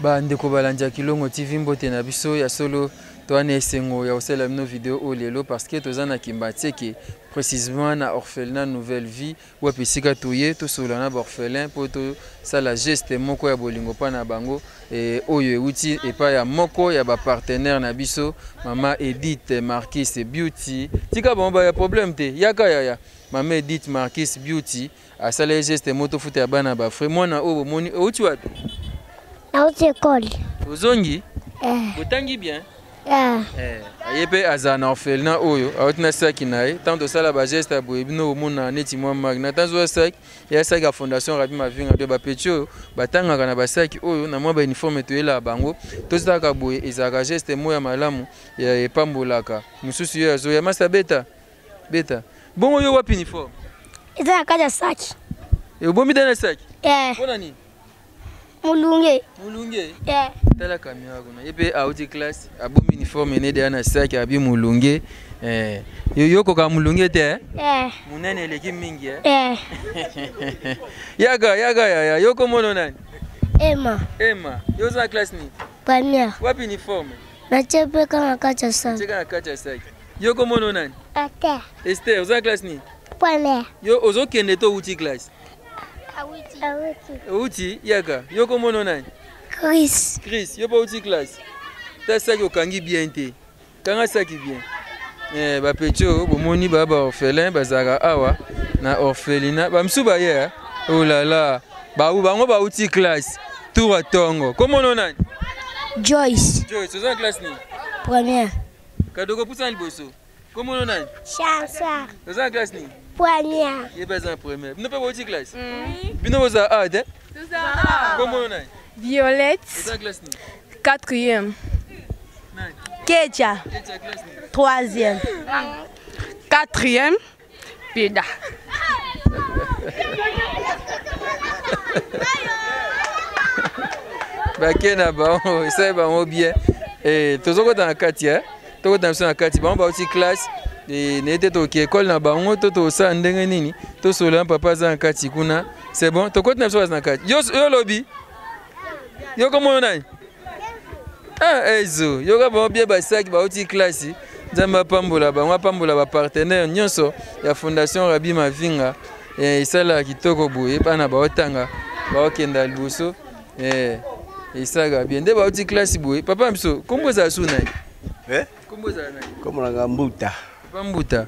Ba ndeko balanja kilongo TV mbote na biso ya solo toane esengo ya osala mino video o lelo parce que tozana kimbateke précisément na orphelinat Nouvelle Vie ou pisika toye to solana ba orphelin po to sala geste moko ya bolingo pa na bango oyo euti epa ya moko ya ba partenaire na biso mama Edith Marquis Beauty tika bomba ya problème te yaka ya mama Edith Marquis Beauty a sala geste moto futa bana ba frère mwana o moni outi wapi na outi école ozongi botangi bien ayepe azana orphelin oyo aotina saki naye tant osala ba geste ya boye bino omona neti mwa marque na tanzo saki ya saki ya fondation Rabi Mavinga de ba petit oyo batangaka na basaki oyo na mwa ba uniforme toyela bango tozaka boye ezaka geste moya malamu ya epambolaka mususu yo azo ya masa beta bongo yo wapi uniforme ezaka kaja saki bomi dana saki bona ni mulunge tala kamera kuna yepe auti class abomi uniforme ne de ana saki abi mulunge yoko ka mulunge te munene leki mingi yaga ya yoko mono nani Emma yoza class ni première wapi uniforme na chepe kama kacha saki yoko mono nani Esther yoza class ni première yo ozo kende to uti class Awiti. Yaga yoko mono nani Chris yo pa uti classe ta saki okangi bien te kanga saki bien ba pecho bomoni ba orphelin bazaka awa na orphelinat ba msuba ye oh là là bango ba uti classe tour à tongo komono nani Joyce oza classe ni première kadoko pusa liboso komono nani Chansa oza classe ni première yebeza première bino pe ba uti classe bino boza A de komono nani Violette, 4e. Ketia, 3e. 4e. Pida. Bakena ba ça ba bien tozoko dans kati toko dans na kati ba aussi classe n'était to école na bango to sa ndenge nini to sola papa za kati kuna c'est bon to côté na kati yo lobby yoko moyo nani ezo yoka ba bien ba saki ba uti classe nzamba pambola ba partenaire nyonso ya fondation Rabi Mavinga isala kitoko boye bana ba otanga ba okenda liboso isaga bien nde ba uti classe boye papa mso kombo za suna kombo za nani kombo na mbuta papa mbuta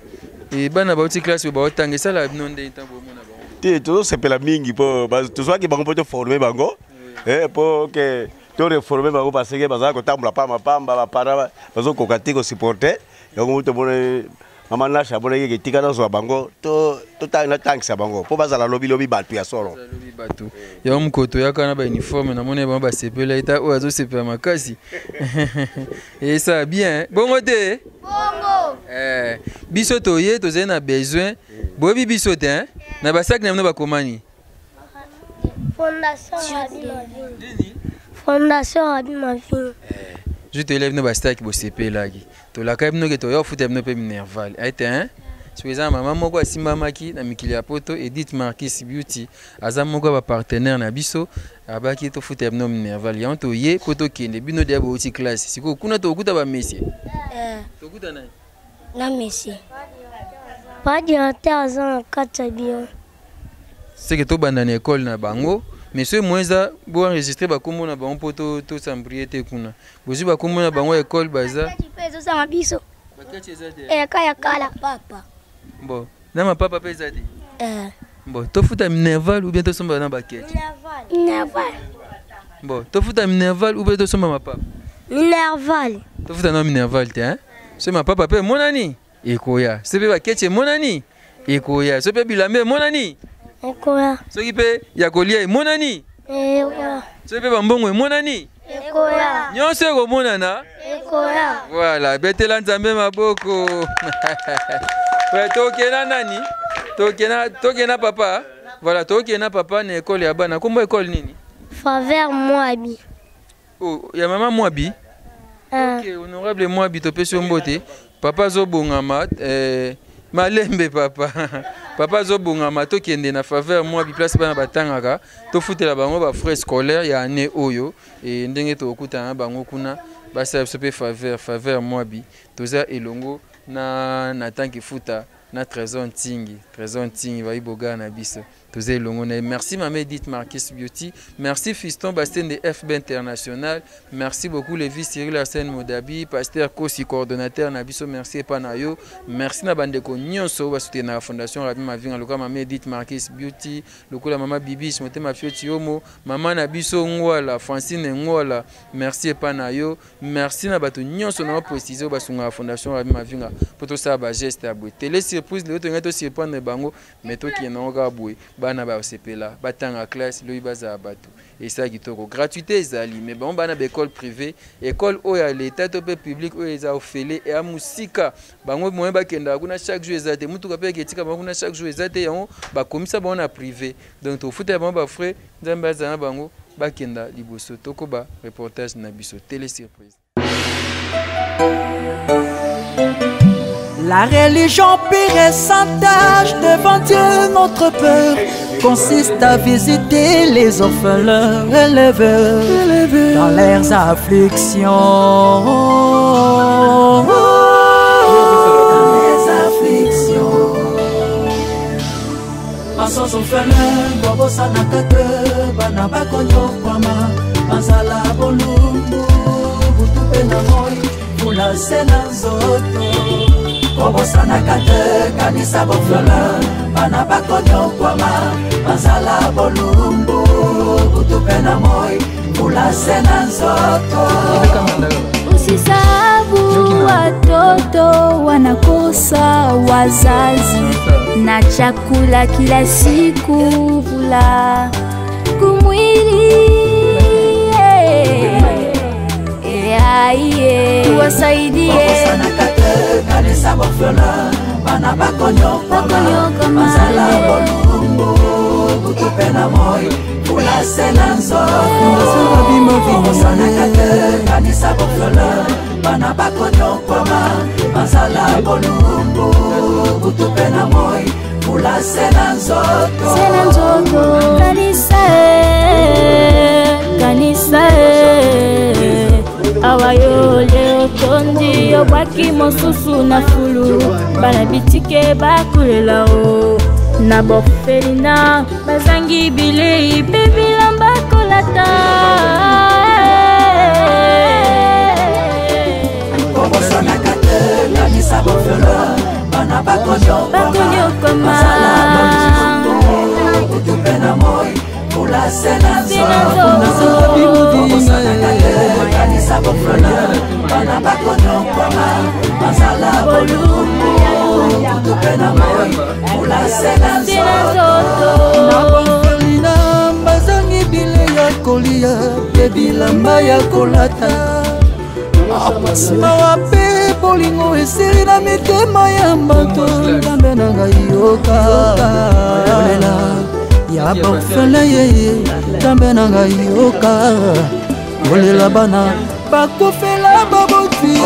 bana ba uti classe ba otanga isala bino nde ntambo mona ba te to sepela mingi po tozwaki bango po to former bango po que to reformer bango parce que bazaka kotambola pa mapamba bapara bazokoka te kosupporte yango moto mona mama nasha bona yeke tikana zwa bango to tangisa bango po bazala lobi batu ya solo ya mkoto yakana ba uniforme na mona ba sepela ita o azo sepela makasi et ça bien bongo te bongo biso toye tozena besoin bobi biso te na basaki na ba komani Fondation Rabi Mavinga. Je te lève nos bastaki bo CP lagi. To la kaib no ke to yo futem no pe minerval. Aite hein? Soeza maman moko asimba maki na mikili ya poto Edith Marquis Beauty. Azam moko ba partenaire na biso abaki to futem no minerval. Ya to ye poto kende bino dia bo uti classe. Siko kuna to okuta ba messie. To okuta nani? Na messie. Pas directeur azan kata bien. C'est que to banda na école na bango. Monsieur Moïse bo enregistrer ba kombo na bango poto to sambriete kuna. Bozi ba kombo na bango école baza. Tu peux zo sama biso. Bakati ezade. Kaya kala papa. Bon, na ma papa pesa de. Bon, to futa minerval ou bien to somba na baketi. Minerval. Bon, to futa minerval ou bien to somba ma papa. Minerval. To futa na minerval te hein. C'est ma papa pe monani. Ekoya. C'est pe baketi monani. Ekoya. C'est pe bilambe monani. Ekoya. Soki pe ya kolia monani. Ekoya. Soki pe bambongo monani. Ekoya. Nyonso ko monana. Ekoya. Voilà, betela nzambe maboko. Ouais, tokena nani? Tokena papa. Voilà, tokena papa na école ya bana. Kombo école nini? Faveur Moabi. Oh, ya maman Moabi. OK, honorable Moabi to peso mbote. Papa zo bongama malembe papa. papa zo bongama to kende na faveur moi bi place bana batangaka to futela bango ba frais scolaire ya année oyo et ndenge to okuta bango kuna ba sa pe faveur moi bi toza elongo na tanki futa na trésor ntingi va iboga na biso toza elongo na merci maman Edith Marquis Beauty, merci Fiston Bastien de FB International, merci beaucoup Lévi Cyril Arsène Modabi, pasteur Kosi coordonnateur na biso, merci Panayo, merci na bandeko nyonso ba soutenir la fondation Rabi Mavinga loka maman Edith Marquis Beauty, lokola maman Bibi motema fioti yomo, maman na biso ngwala Francine ngwala, merci Panayo, merci na bato nyonso na préciser ba sunga la fondation Rabi Mavinga poto sa ba geste à beauté. Les surprises le to ngato surprendre bango meto ki na nga boy bana ba sepela batanga classe lo ibaza bato et ça kitoko gratuité ezali mais bon bana ba école privée école oya l'état to pe public oya eza ofele et a musika bango moyen ba kenda kuna chaque jour ezate mutu ka pe ketika bango na chaque jour ezate yango ba komisa ba na privé donc to futa bango ba frère nzamba za bango ba kenda liboso toko ba reportage na biso télé surprise. La religion pure et sans tâche devant Dieu, notre peur consiste à visiter les orphelins élevés dans leurs afflictions. Dans les afflictions. Passos orphelins, bobo sanakate, banaba konyo kwama, manzala bolumbu, butupe na moi, fula sena zoto. Bobo sanakate kanisa boflola bana bakonyo kwama bazala bolumbu utupena moi kula sena nzoto usisabu watoto wanakosa wazazi na chakula kila siku vula kumwili tuwasaidie kanisa boflola bana bakonyo kwama bazala bolumbu utupena moi kula sena nzoto bobo sanakate kanisa boflola bana bakonyo kwama bazala bolumbu utupena moi kula sena nzoto kanisa awayo leo tondi yo bwaki mosusu na fulu bana bitike bakulela o na bofelina bazangi bilei pe bilamba kolata bobo sanakate kanisa boflola bana bakonyo kwama utupena moi kula sena nzoto bobo sanakate kanisa boflola bana bakonyo kwama bazala bolumbu utupena moi kula sena nzoto na bofelina bazangi bile ya kolia pe bilamba ya kolata mawa pe bolingo esili na mitema ya bato nzambe na ngai yoka ya bofele yeye nzambe na ngai yoka olela bana bakofela babotwie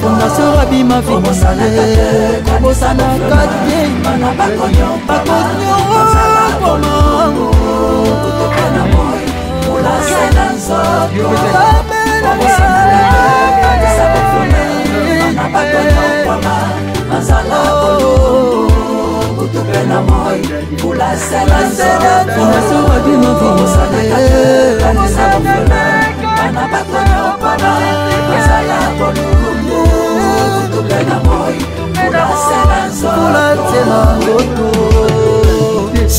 fondation Rabi Mavinga kobosana kate bakonyo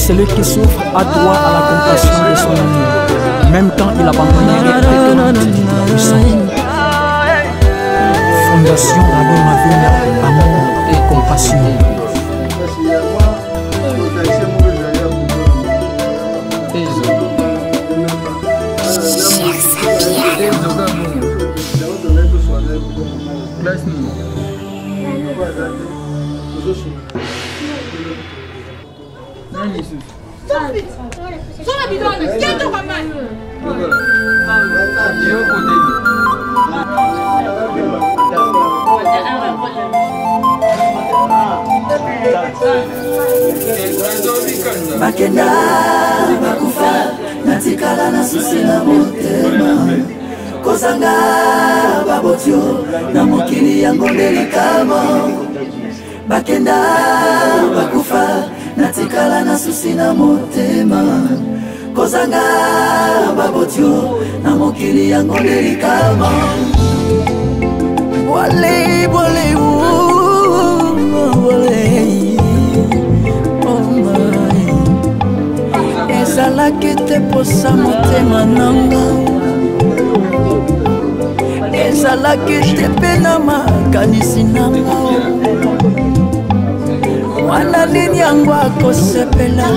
celui qui souffre a droit à la compassion de son ami, même quand il abandonnerait avec la puissance. Fondation Rabi Mavinga, amour et compassion. Sono bidone, chiedi qua mai! Bakenda bakufa natikala na susi na motema kozanga babotio na mokili yango delikama bakenda bakufa natikala na susi na motema kozanga babotio na mokili yango delikama wale wale wale ezalaki te posa motema nanga ezalaki te mpe na makanisi nanga mwana nini yango akosepela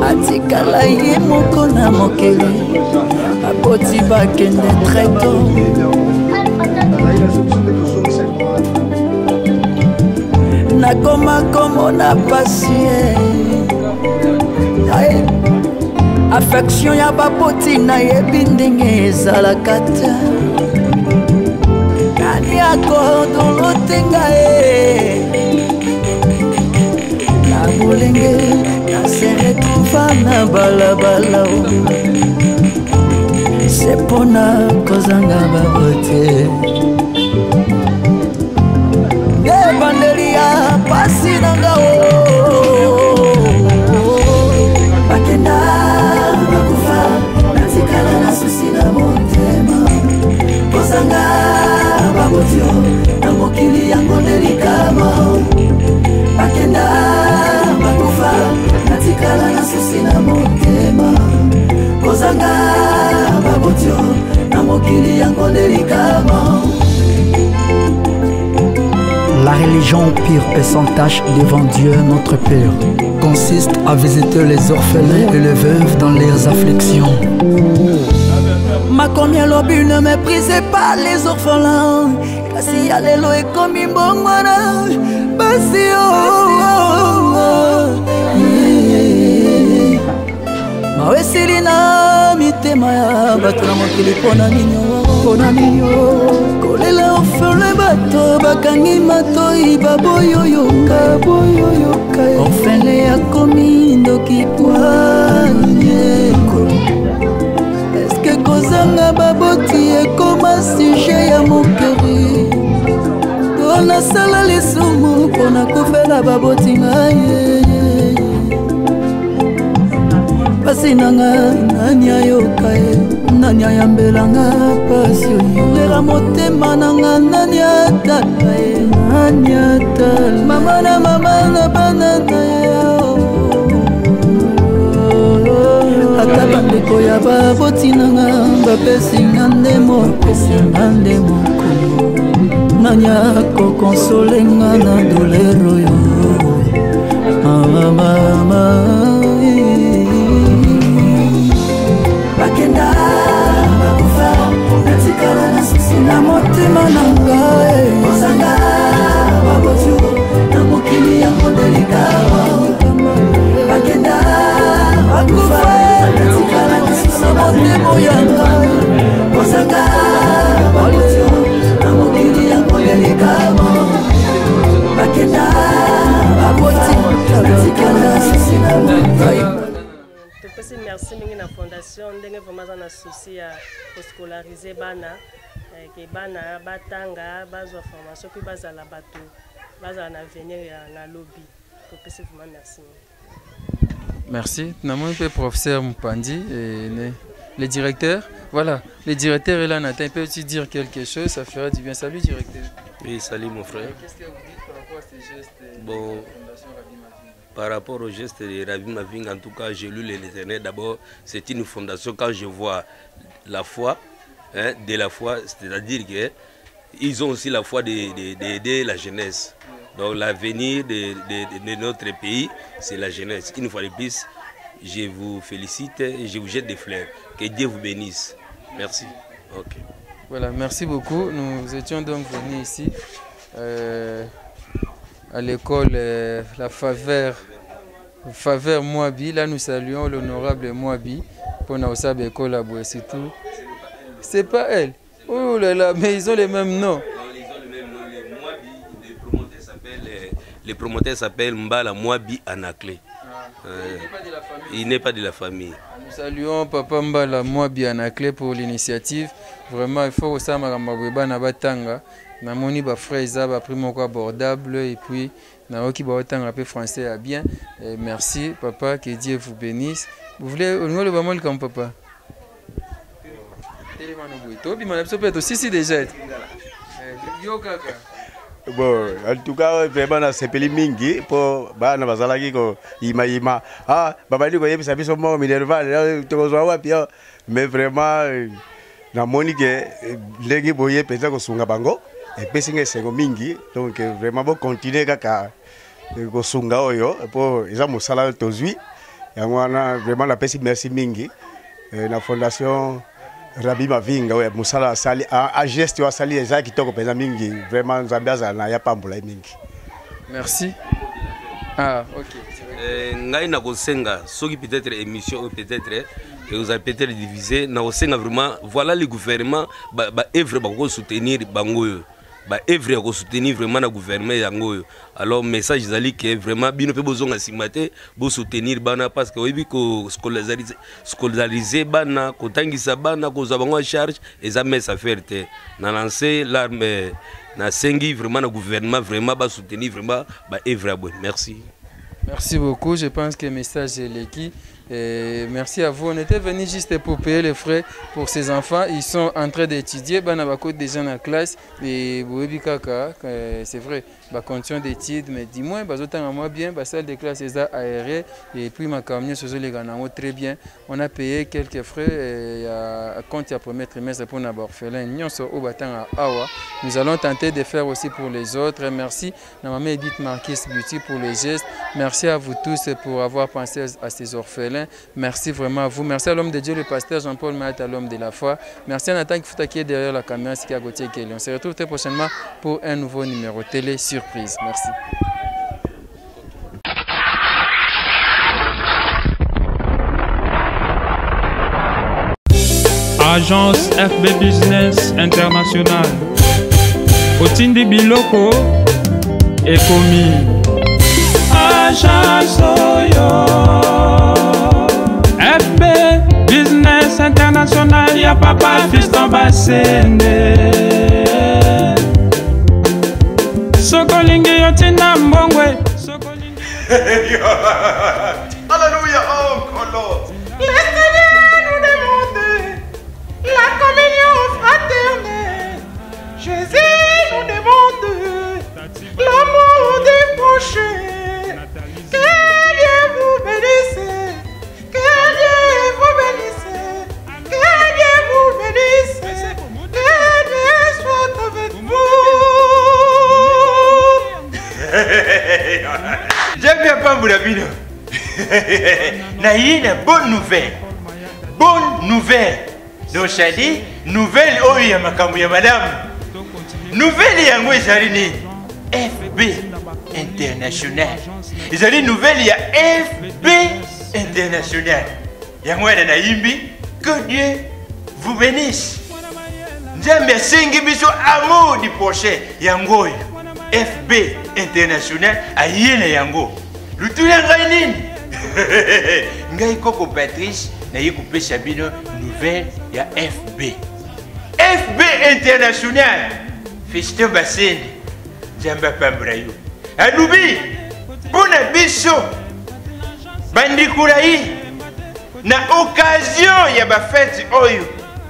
atikala ye moko na mokili aboti bakende treto nakoma komona pasi affection ya baboti nayebi ndenge ezalaka te nani akondolotenga na bolenge nase retrouva na balabala se mpona kozanga baboti ebandeli ya pasi nanga bakenda bakufa natikala na susi na motema kozanga babotio na mokili yango delikama bakenda bakufa natikala na susi na motema kozanga babotio na mokili yango delikama. La religion pure et sans tache devant Dieu notre Père consiste à visiter les orphelins et les veuves dans leurs afflictions. Makomi alobi ne méprisez pas les orphelins kasi ya lelo ekomi mbongwana basi mawesili na mitema ya bato na mokili mpona nini kolela orphelin bato bakangi matoi baboyoyoka orphelin akomi ndoki poanyeko eske kozanga baboti ekoma sujet ya mokeri to nasala lisumu mpona kofela baboti ngaye pasi nanga nani ayoka ye nani ayambelanga pasi lera motema nanga nani atala ye nani atala mama na bana na ye ata bandeko ya baboti nanga bapesinga nde mopesinga nde mokongo nani akokonsolenga na dolero yo mama bakenda bakufa natikala na susi na motema nanga kozanga babotio na mokili yango delikama bakenda bakufa natikala na susi na motema yanga kozanga babotio na mokili yango delikama bakenda baboti natikala na susi na motema. Merci mingi na fondation ndenge vraiment za na souci ya scolariser bana ke bana batanga bazwa formation puis bazala bato bazala na avenir ya na lobby to pesi vraiment merci. Merci. Namon pe professeur Mpandi et le directeur. Voilà, le directeur est là, Nathan, peux-tu dire quelque chose? Ça fera du bien. Salut directeur. Oui, salut mon frère. Qu'est-ce que vous dites par rapport à ces gestes bon, de la Fondation Rabbi Maving? Par rapport au geste de Rabbi Maving, en tout cas, j'ai lu les Éternels. D'abord, c'est une fondation. Quand je vois la foi, de la foi, c'est-à-dire qu'ils ont aussi la foi d'aider la jeunesse. Donc l'avenir de notre pays, c'est la jeunesse. Une fois de plus, je vous félicite et je vous jette des fleurs. Que Dieu vous bénisse. Merci. Okay. Voilà, merci beaucoup. Nous étions donc venus ici à l'école La Faveur Moabi. Là, nous saluons l'honorable Moabi pour notre école à Boué. C'est pas elle. Oh là là, mais ils ont les mêmes noms. Ils ont les mêmes noms. Le promoteur s'appelle Mbala Mwabi Anaclé. Il n'est pas de la famille. Nous saluons Papa Mbala Mwabi Anaclé pour l'initiative. Vraiment, il faut que ça m'arrive na batanga. Na moni ba frère ba prix moko abordable et puis na oki ba otanga peu français à bien. Merci papa, que Dieu vous bénisse. Vous voulez le bamol comme papa? Aussi déjà. Yo kaka. Bon, en tout cas, vraiment, na sepeli mingi pour bana bazalaki ko ima. Ah, baba ni ko yebisa biso mo minerval, to zo wapi yo. Mais vraiment na monique legi boye pesa ko sunga bango et pesinga sengo mingi. Donc vraiment bon continuer kaka ko sunga oyo pour isa musala tozui. Yango wana vraiment la pesi merci mingi. Na fondation Rabi Mavinga ouais musala sali a geste wa sali eza kitoko pesa mingi vraiment nzambiaza na ya pambula mingi. Merci. Ah OK. Ngai na kosenga soki peut-être émission peut-être et vous avez peut-être divisé na kosenga vraiment voilà le gouvernement ba œuvre ba ko soutenir bango ba œuvre ko soutenir vraiment na gouvernement yango. Alors message zali que vraiment bino pe bozonga simate bo soutenir bana parce que oyebi ko scolariser bana ko tangisa bana ko za bango charge et ça met ça faire te na lancer l'arme na sengi vraiment na gouvernement vraiment ba soutenir vraiment ba œuvre bon. Merci. Merci beaucoup, je pense que le message est l'équipe. Merci à vous. On était venu juste pour payer les frais pour ces enfants. Ils sont en train d'étudier. Banabako déjà dans la classe. Et c'est vrai, la condition d'études, mais dis-moi, moi bien, la salle de classe est aérée. Et puis ma camion sur les Ganamo très bien. On a payé quelques frais à compte à premier trimestre pour nos orphelins. Nous allons tenter de faire aussi pour les autres. Merci à maman Edith Marquis Beauty pour les gestes. Merci à vous tous pour avoir pensé à ces orphelins. Merci vraiment à vous. Merci à l'homme de Dieu, le pasteur Jean-Paul Mahat, à l'homme de la foi. Merci à Nathan Kifuta qui est derrière la caméra, c'est à Gauthier Kelly. On se retrouve très prochainement pour un nouveau numéro télé surprise. Merci. Agence FB Business International. Otindi Biloko et Komi. Agence Oyo. FB Business International. Y'a papa fiston basende. Sokolingi yotina mbongwe. Alléluia, oh Lord. Le Seigneur nous demande la communion fraternelle. Jésus nous demande l'amour des prochains. Que Dieu vous bénisse. Que Dieu vous bénisse. Que Dieu vous bénisse. Que Dieu soit avec vous. J'aime bien pas vous la vie. Une bonne nouvelle. Bonne nouvelle. Donc, j'ai dit, nouvelle, oh, il y a ma madame. Nouvelle, il y a un FB International. Ils ont dit, nouvelle, il y a FB International. Il y a un naïmbi. Que Dieu vous bénisse. J'aime bien singi biso amour du prochain. Yango. FB International. Ayene yango. Le tout est nini. Ngai Koko Patrice na yekoupe Sabino nouvelle ya FB. FB International. Fiston Bassende. Jamba Pambrayo. Alubi. Pona biso. Bandikurayi. Na occasion ya ba fête oyo.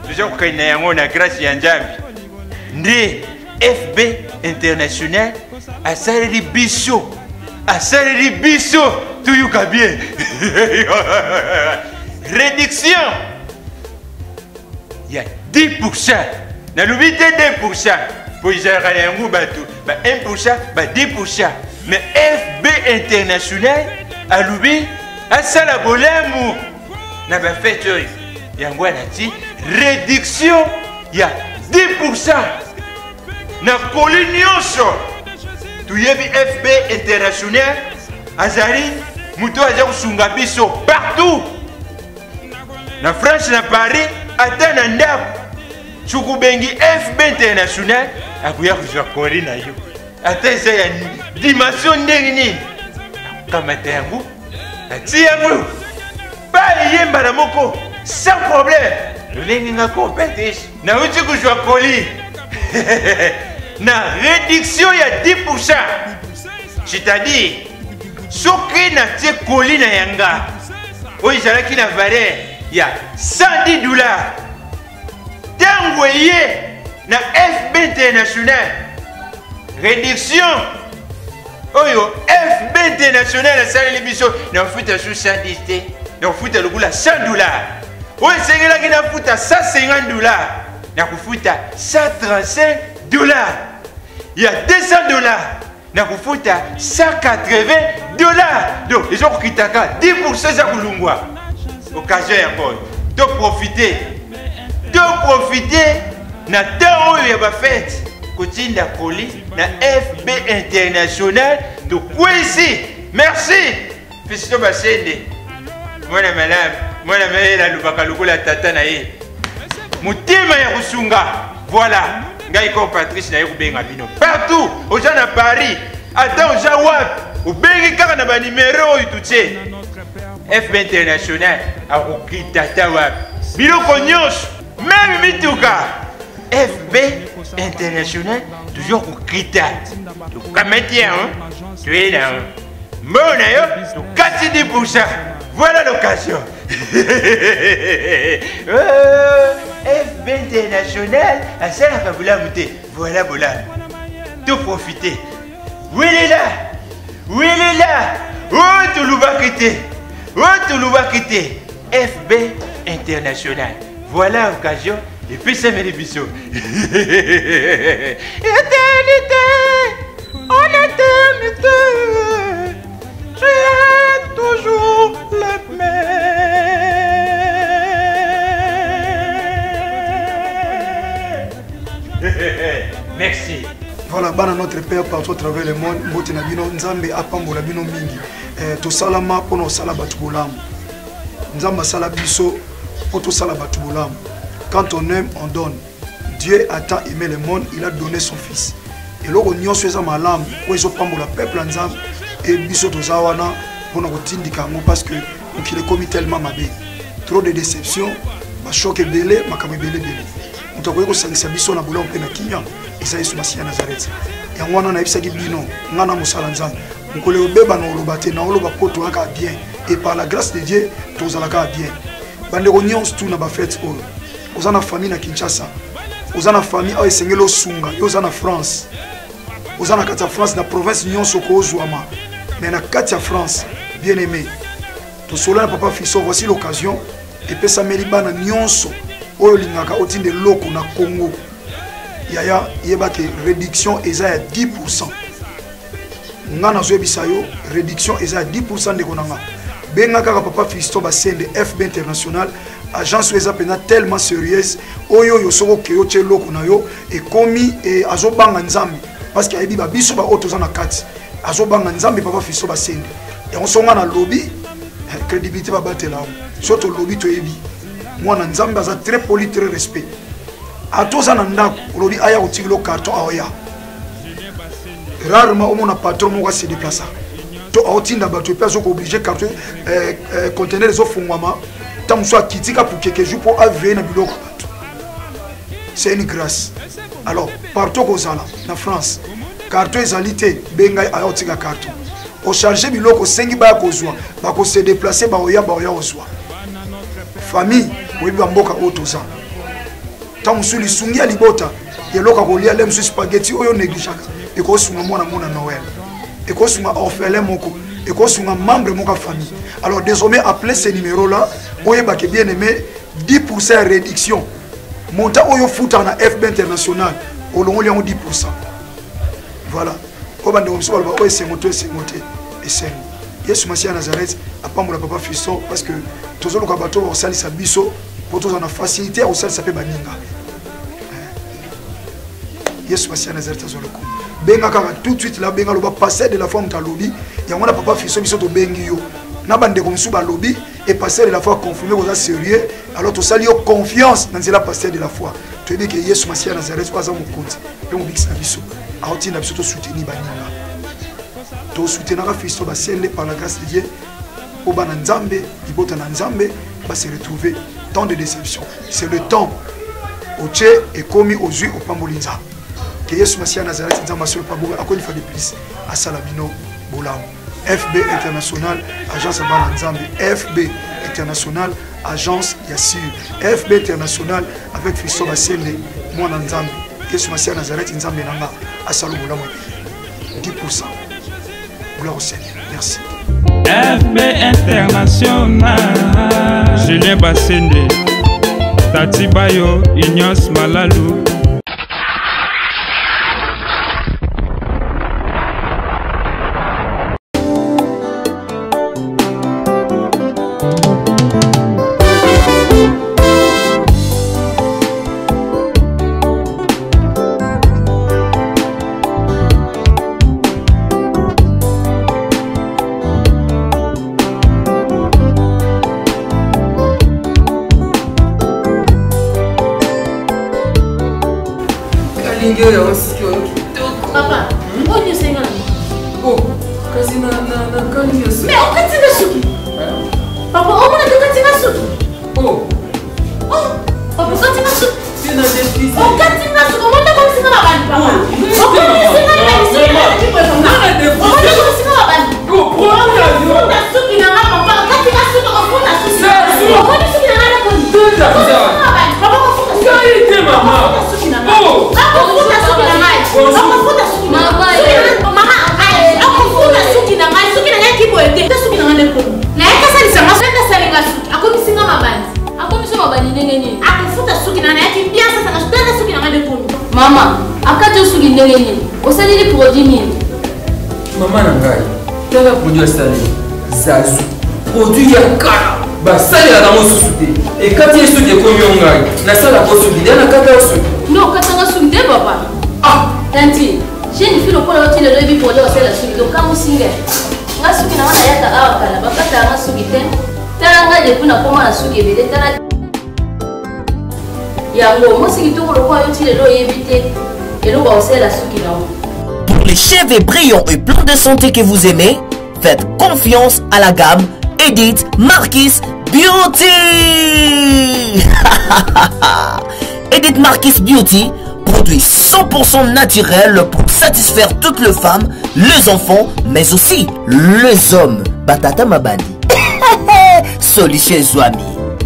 Toujours que na yango na grâce ya Nzambi. Ndi FB International asaleli biso. Asaleli biso. Tout est bien. Réduction. Il y a 10%. Dans le 2%. Pour les gens qui 1%, 10%. Mais FB International, à l'oubi, à Salabolemu, n'a pas fait il y a réduction. Il y a 10%. Dans la coloniation. Tout y a FB International. Azari. Moutou a sunga biso partout. Na France, na Paris, attends un Chukubengi FB International akuya kuzwa kori na yo. Ata isa ya dimension ndenge nini. Kamata yangu. Ati yangu. Bali yemba na moko sans problème. Ndenge nga compétition. Na uti kuzwa koli. Na réduction ya 10%. C'est-à-dire soki na tie koli na yanga. Oyi zalaki na valeur ya $110. Tango ye na FB International réduction oyo FB International asali l'émission na futa sur 110 te na futa lokula $100 oyo sengelaki na futa $150 na kufuta $135 ya $200 na kufuta $180 donc ils ont kokitaka 10% za kulungwa occasion yango to profiter na temps oyo ya bafete kotinda koli na FB International to kwisi merci Fiston Basende mwana malamu mwana mayela lubaka lokola tata na ye mutima ya kusunga voilà ngai ko Patrice na ye kubenga bino partout oza na Paris ata oza wapi ubengi kaka na ba numéro oyo tutie FB International akokita ta wapi biloko nyonso même mituka FB International toujours kokita tukametia tu es là mona yo tukati 10%. Voilà l'occasion. FB International à celle qui voulait monter. Voilà, voilà. Tout profiter. Oui, il est là. Oui, il est là. Oh, tout le va quitter. Oh, tout le va quitter. FB International. Voilà l'occasion. Et puis, c'est mes bisous. Éternité. En éternité. Tu es toujours le même. Merci. Voilà, bana notre Père partout à travers le monde, mbote na bino nzambe apambola bino mingi. To salama pono sala batu bolamu. Nzamba sala biso poto sala batu bolamu. Quand on aime, on donne. Dieu a tant aimé le monde, il a donné son fils. Et là on nyonso eza malamu, ko ezo pambola peuple nzambe et biso tozawana pono kotindika ngo parce que donc il est commis tellement mabé. Trop de déception, ba choc belé, makambe belé belé. Mutakoyeko sangisa biso na bola mpe na kinya. Isa Yesu Masiya Nazareth. Yango wana na ibisaki bino ngana musala nzambe. Nkole obeba na olobate na oloba poto aka bien et par la grâce de Dieu tozalaka bien. Bande ko nyonso tu na ba fête oyo. Ozana famille na Kinshasa. Ozana famille o esengelo sunga, yo ozana France. Ozana kati ya France na province nyonso ko ozwama. Mais na kati ya France, bien aimé. To sola papa Fiston, voici l'occasion et pesa melibana nyonso oyo lingaka otinde loko na Congo. Yaya yebake réduction eza ya 10%. Ngana zo bisayo réduction eza ya 10% de konanga. Benga kaka papa Fiston Basende FB International agence eza pena tellement sérieuse oyo yo soko ke yo loko na yo et komi et azobanga nzambe parce que ayebi ba biso ba otoza na kati azobanga nzambe papa Fiston Basende et on songa na lobby crédibilité ba batela surtout lobby to yebi mwana nzambe aza très poli très respect atoza na ndako lobby aya kotikilo carton aoya rarement on a patron mo se déplacer to aotinda bato pe azoko obligé carton conteneur les ofungwama tamso akitika pour quelques jours pour avoir na biloko bato c'est une grâce alors partout kozala na France carton ezalité benga aotika carton au charger biloko sengi ba kozwa ba ko se déplacer ba oya ozwa famille oyiba mboka otoza tamso lisungi ya libota yeloka kolia lemso spaghetti oyo négligaka et ko sunga mona Noël et ko sunga orphelin moko et ko sunga membre moko famille alors désormais appelez ces numéros là oyeba ke bien aimé 10% réduction monta oyo futa na FB International olongoli yango 10%. Voilà obande ko msoba ba oyesengote et c'est Yesu Masiya Nazareth apambola papa Fiston parce que tozoloka bato ba osalisa biso pour toza na facilité à osalisa pe baninga. Yesu Masiya Nazareth azoloko benga kaka tout de suite là benga loba passer de la forme ta lobby yango na papa Fiston biso to bengi yo na bande ko msuba lobby et passer de la foi confirmé aux sérieux alors to sali yo confiance dans la pasteur de la foi. Tu dis que Yesu Masia Nazareth pas mon compte. Et mon bix na biso. A oti na biso to soutenir banina. To soutenir Fisto Basende par la grâce de Dieu. Au bana Nzambe, ibota na Nzambe, va se retrouver temps de déception. C'est le temps au Tché et commis aux yeux au Pambolinza. Que Yesu Masia Nazareth Nzamba sur le Pambolinza, encore une fois de plus, à Salabino Bolam. FB International, Agence Abana Nzambe. FB International, Agence Yassir. FB International, avec Fisto Basende, moi Nzambe. Yesu Masia Nazareth Nzambe Nanga, à Salou Bolam. 10%. Gloire au Seigneur. Merci. FB International, Julien Basende, Tati Bayo, Ignace Malalou. Papa, où est-ce que oh, kasi na kani yesu. Mais on continue suki. Papa, on a dit continue suki. Oh. Oh, papa, continue suki. Tu n'as des fils. On continue suki. On a comme si on a pas papa. On continue suki. On a des fils. On a comme si on a pas. Go, prends l'avion. On a suki na papa. Continue suki. On a suki. On continue suki na la kon. Tout à fait. Papa, on fait ça. Ça y est, maman. Oh. Papa, on fait suki na mai. Papa, on fait suki na mai. Suki na ngai suki na ngai kiboete ta suki na ngai ko na yaka sali sama senda sali ga suki akomisi nga mabandi akomisi mabandi ndenge nini akufuta suki na ngai kimbia sasa na senda suki na ngai ko mama akato suki ndenge nini osali ni produit nini mama na ngai tala produit sali zazu produit ya kala ba sali la mo susuté et quand il suki ko ngai na sala ko suki na kata suki non katanga suki de papa ah tanti j'ai une fille au point où il est levé pour aller au ciel à suki donc quand vous signez nga suki na wana yaka awa kala bakata nga suki te tala nga depuis na koma na suki ebele tala yango mosiki to ko kwa yo tile lo yebite eloko au ciel à suki na. Pour les cheveux brillants et pleins de santé que vous aimez, faites confiance à la gamme Edith Marquis Beauty. Edith Marquis Beauty, produit 100% naturel pour satisfaire toutes les femmes, les enfants, mais aussi les hommes. Batata Mabandi. Soliché Zouami.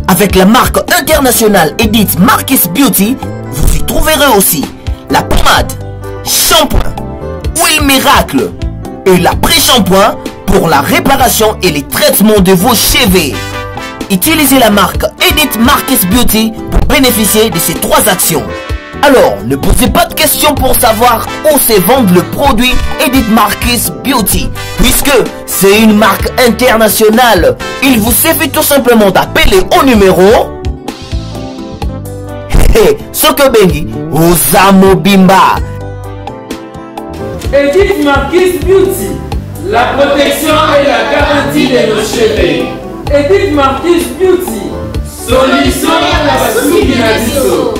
Avec la marque internationale Edith Marquis Beauty, vous y trouverez aussi la pommade, shampoing, huile miracle et l'après-shampoing pour la réparation et les traitements de vos cheveux. Utilisez la marque Edith Marquis Beauty pour bénéficier de ces 3 actions. Alors, ne posez pas de questions pour savoir où se vend le produit Edith Marquis Beauty, puisque c'est une marque internationale. Il vous suffit tout simplement d'appeler au numéro Sokobengi Osamo Bimba. Edith Marquis Beauty, la protection et la garantie de nos cheveux. Edith Marquis Beauty, solution à la souki na biso.